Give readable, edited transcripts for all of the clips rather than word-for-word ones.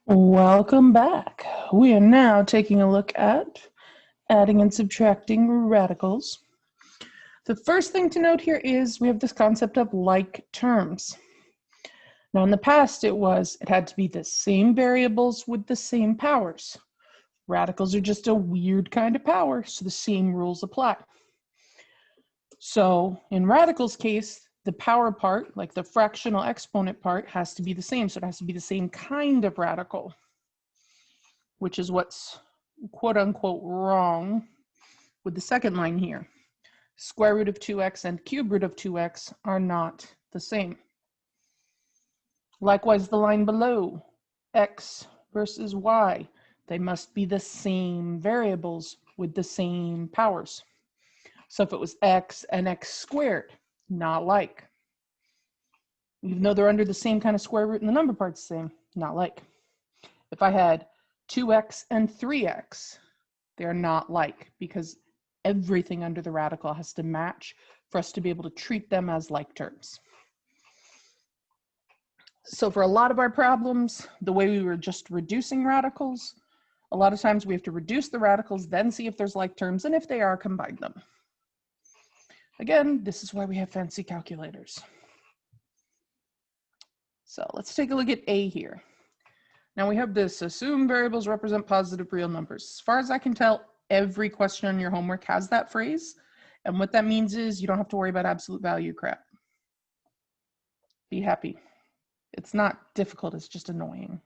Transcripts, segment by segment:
Welcome back. We are now taking a look at adding and subtracting radicals. The first thing to note here is we have this concept of like terms. Now in the past it had to be the same variables with the same powers. Radicals are just a weird kind of power, so the same rules apply. So in radicals case, the power part, like the fractional exponent part, has to be the same. So it has to be the same kind of radical, which is what's quote unquote wrong with the second line here. Square root of 2x and cube root of 2x are not the same. Likewise, the line below, x versus y, they must be the same variables with the same powers. So if it was x and x squared, not like. Even though they're under the same kind of square root and the number part's the same, not like. If I had 2x and 3x, they're not like, because everything under the radical has to match for us to be able to treat them as like terms. So for a lot of our problems, the way we were just reducing radicals, a lot of times we have to reduce the radicals, then see if there's like terms, and if they are, combine them. Again, this is why we have fancy calculators. So let's take a look at A here. Now we have this, assume variables represent positive real numbers. As far as I can tell, every question on your homework has that phrase. And what that means is you don't have to worry about absolute value crap. Be happy. It's not difficult, it's just annoying.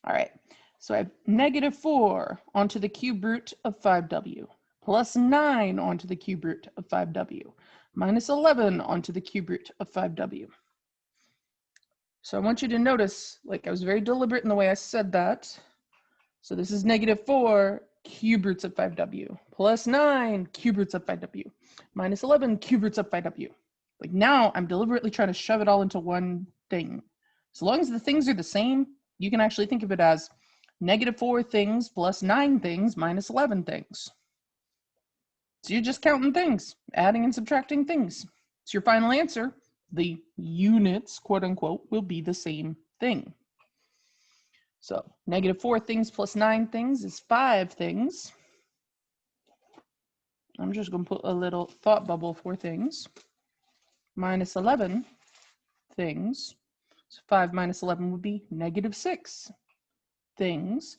All right, so I have -4 onto the cube root of 5w, plus 9 onto the cube root of 5w, minus 11 onto the cube root of 5w. So I want you to notice, like I was very deliberate in the way I said that. So this is -4 cube roots of 5w, plus 9 cube roots of 5w, minus 11 cube roots of 5w. Like now I'm deliberately trying to shove it all into one thing. As long as the things are the same, you can actually think of it as -4 things plus 9 things minus 11 things. So you're just counting things, adding and subtracting things. It's your final answer. The units, quote unquote, will be the same thing. So -4 things plus 9 things is 5 things. I'm just going to put a little thought bubble for things. Minus 11 things. So 5 minus 11 would be -6 things,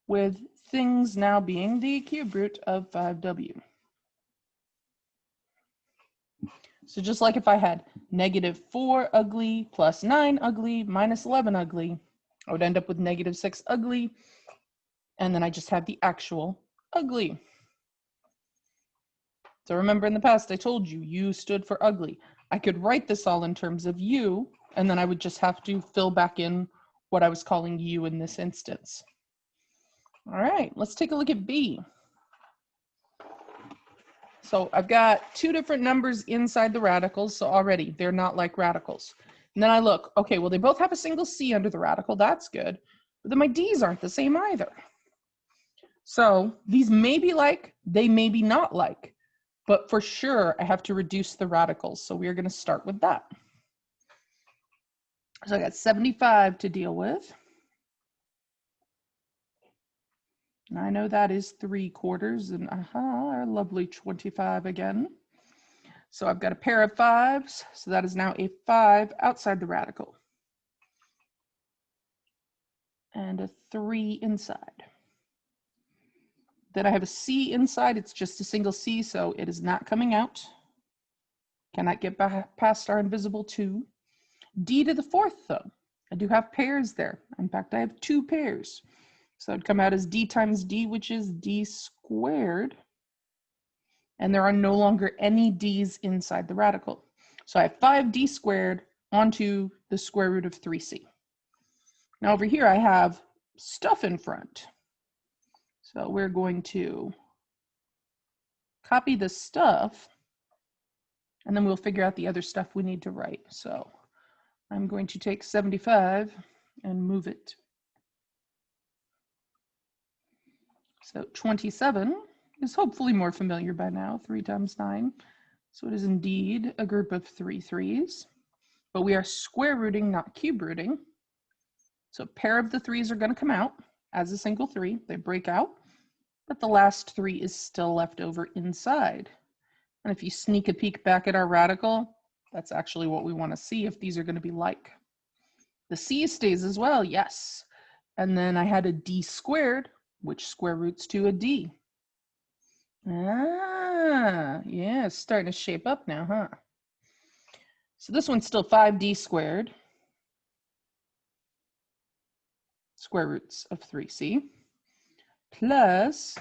with things now being the cube root of 5w. So just like if I had -4 ugly plus 9 ugly minus 11 ugly, I would end up with -6 ugly, and then I just have the actual ugly. So remember in the past I told you U stood for ugly. I could write this all in terms of U, and then I would just have to fill back in what I was calling U in this instance. All right, let's take a look at B. So I've got two different numbers inside the radicals, so already they're not like radicals. And then I look, okay, well, they both have a single C under the radical, that's good, but then my D's aren't the same either. So these may be like, they may be not like, but for sure I have to reduce the radicals, so we're gonna start with that. So I got 75 to deal with. And I know that is 3/4, and our lovely 25 again. So I've got a pair of 5s, so that is now a 5 outside the radical. And a 3 inside. Then I have a C inside, it's just a single C, so it is not coming out. Cannot get past our invisible 2. D to the 4th though. I do have pairs there. In fact, I have 2 pairs. So it'd come out as D times D, which is D squared. And there are no longer any D's inside the radical. So I have 5D squared onto the square root of 3C. Now over here I have stuff in front. So we're going to copy the stuff, and then we'll figure out the other stuff we need to write. So I'm going to take 75 and move it. So 27 is hopefully more familiar by now, 3 times 9. So it is indeed a group of 3 3s. but we are square rooting, not cube rooting. So a pair of the 3's are going to come out as a single 3. They break out, but the last 3 is still left over inside. And if you sneak a peek back at our radical, that's actually what we want to see if these are going to be like. The c stays as well, yes. And then I had a d squared, which square roots to a d. Ah, yeah, it's starting to shape up now, huh? So this one's still 5d squared, square roots of 3c, plus,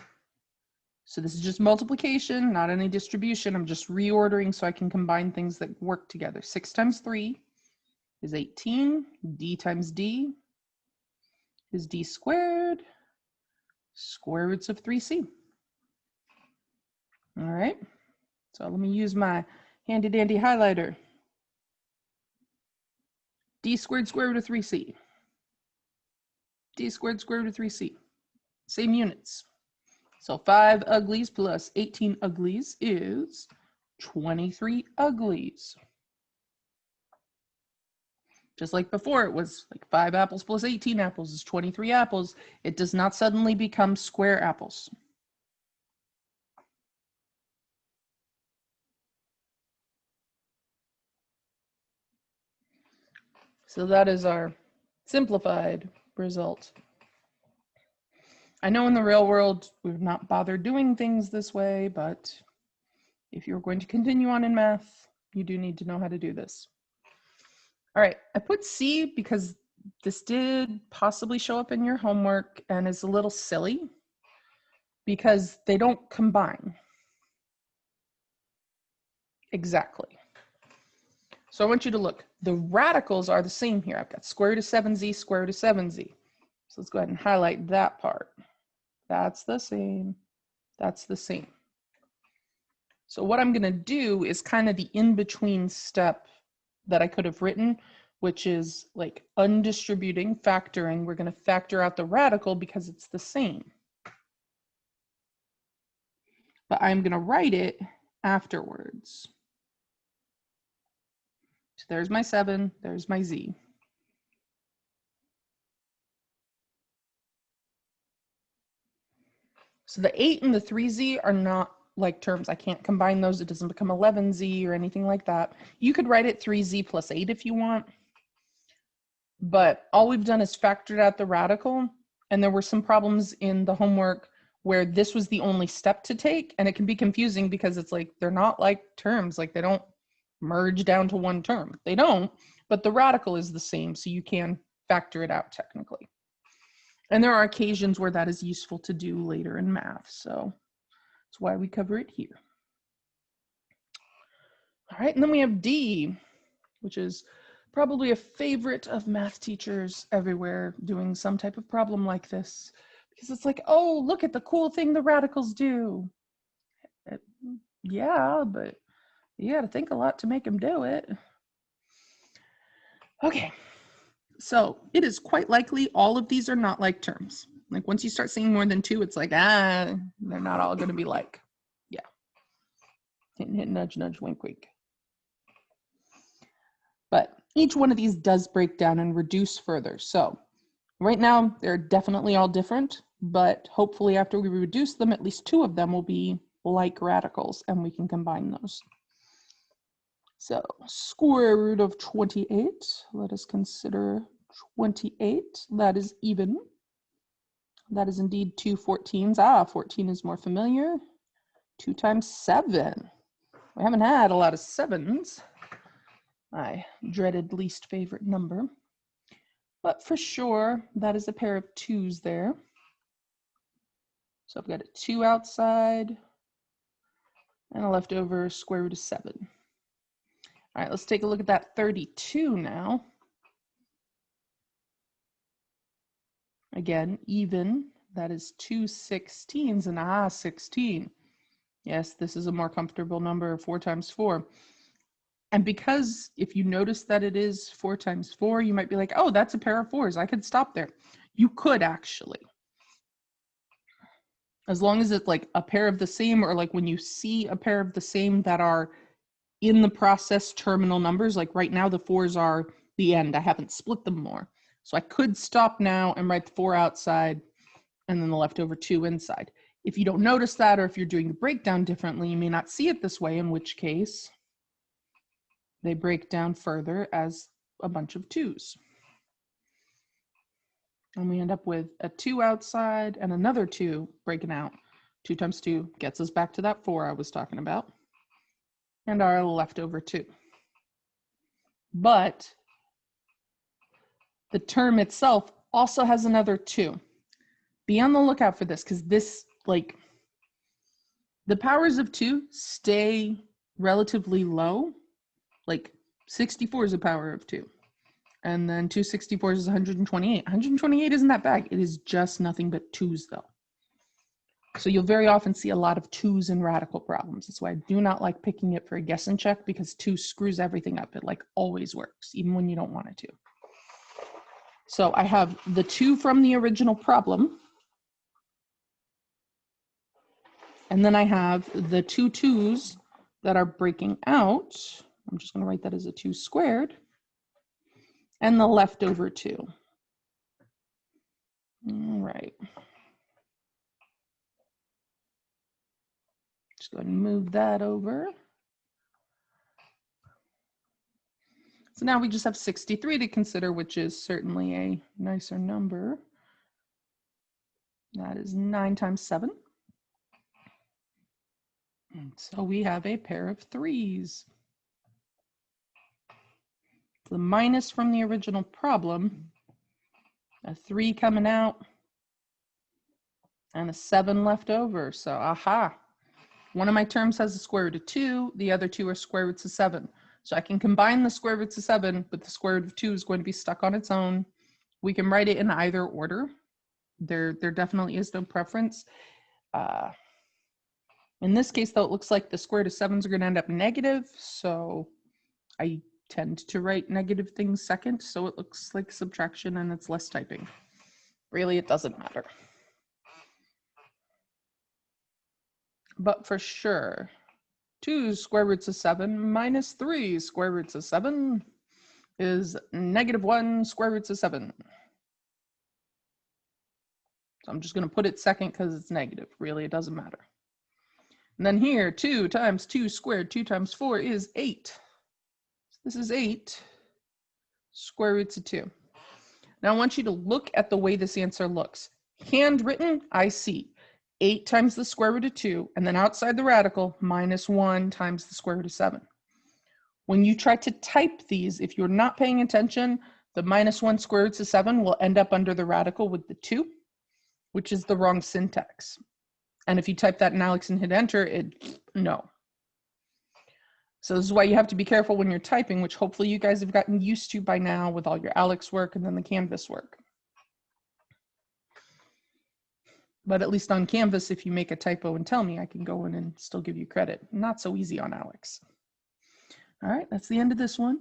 so this is just multiplication, not any distribution. I'm just reordering so I can combine things that work together. 6 times 3 is 18. D times D is D squared, square roots of 3C. All right, so let me use my handy dandy highlighter. D squared square root of 3C. D squared square root of 3C. Same units. So 5 uglies plus 18 uglies is 23 uglies. Just like before, it was like 5 apples plus 18 apples is 23 apples. It does not suddenly become square apples. So that is our simplified result. I know in the real world, we've not bothered doing things this way, but if you're going to continue on in math, you do need to know how to do this. All right, I put C because this did possibly show up in your homework and is a little silly because they don't combine. Exactly. So I want you to look. The radicals are the same here. I've got square root of 7z, square root of 7z. So let's go ahead and highlight that part. That's the same. That's the same. So what I'm going to do is kind of the in-between step that I could have written, which is like undistributing, factoring. We're going to factor out the radical because it's the same. But I'm going to write it afterwards. So there's my 7, there's my z. So the 8 and the 3z are not like terms. I can't combine those. It doesn't become 11z or anything like that. You could write it 3z plus 8 if you want. But all we've done is factored out the radical. And there were some problems in the homework where this was the only step to take. And it can be confusing because it's like, they're not like terms. Like they don't merge down to one term. They don't, but the radical is the same. So you can factor it out technically. And there are occasions where that is useful to do later in math. So that's why we cover it here. All right, and then we have D, which is probably a favorite of math teachers everywhere doing some type of problem like this. Because it's like, oh, look at the cool thing the radicals do. Yeah, but you got to think a lot to make them do it. Okay, so it is quite likely all of these are not like terms. Like once you start seeing more than 2, it's like, they're not all going to be like. Yeah. Hint, hint, nudge, nudge, wink, wink. But each one of these does break down and reduce further. So right now, they're definitely all different, but hopefully after we reduce them, at least 2 of them will be like radicals and we can combine those. So square root of 28, let us consider 28, that is even. That is indeed 2 14s. 14 is more familiar. 2 times 7. We haven't had a lot of 7s. My dreaded least favorite number. But for sure, that is a pair of 2's there. So I've got a 2 outside and a leftover square root of 7. All right, let's take a look at that 32 now. Again, even, that is 2 16s, and 16. Yes, this is a more comfortable number, 4 times 4. And because if you notice that it is 4 times 4, you might be like, oh, that's a pair of 4s. I could stop there. You could actually. As long as it's like a pair of the same, or like when you see a pair of the same that are in the process terminal numbers. Like right now, the 4s are the end. I haven't split them more. So I could stop now and write the 4 outside and then the leftover 2 inside. If you don't notice that, or if you're doing the breakdown differently, you may not see it this way, in which case they break down further as a bunch of 2s. And we end up with a 2 outside and another 2 breaking out. 2 times 2 gets us back to that 4 I was talking about. And our leftover 2. But the term itself also has another 2. Be on the lookout for this, because this, like, the powers of 2 stay relatively low. Like 64 is a power of 2. And then 2 64s is 128. 128 isn't that bad. It is just nothing but 2s though. So you'll very often see a lot of 2s in radical problems. That's why I do not like picking it for a guess and check, because 2 screws everything up. It like always works, even when you don't want it to. So I have the 2 from the original problem. And then I have the 2 2s that are breaking out. I'm just going to write that as a 2 squared. And the leftover 2. All right. Just go ahead and move that over. So now we just have 63 to consider, which is certainly a nicer number. That is 9 times 7. And so we have a pair of 3s. The minus from the original problem, a 3 coming out, and a 7 left over. So, aha. One of my terms has a square root of 2. The other 2 are square roots of 7. So I can combine the square roots of 7, but the square root of 2 is going to be stuck on its own. We can write it in either order. There definitely is no preference. In this case, though, it looks like the square root of 7s are going to end up negative. So I tend to write negative things second. So it looks like subtraction and it's less typing. Really, it doesn't matter. But for sure, 2 square roots of 7 minus 3 square roots of 7 is negative 1 square roots of 7. So I'm just going to put it second because it's negative. Really, it doesn't matter. And then here, 2 times 2 squared, 2 times 4 is 8. So this is 8 square roots of 2. Now I want you to look at the way this answer looks. Handwritten, I see 8 times the square root of 2, and then outside the radical, minus 1 times the square root of 7. When you try to type these, if you're not paying attention, the minus 1 square roots of 7 will end up under the radical with the 2, which is the wrong syntax. And if you type that in ALEKS and hit enter, no. So this is why you have to be careful when you're typing, which hopefully you guys have gotten used to by now with all your ALEKS work and then the Canvas work. But at least on Canvas, if you make a typo and tell me, I can go in and still give you credit. Not so easy on ALEKS. All right, that's the end of this one.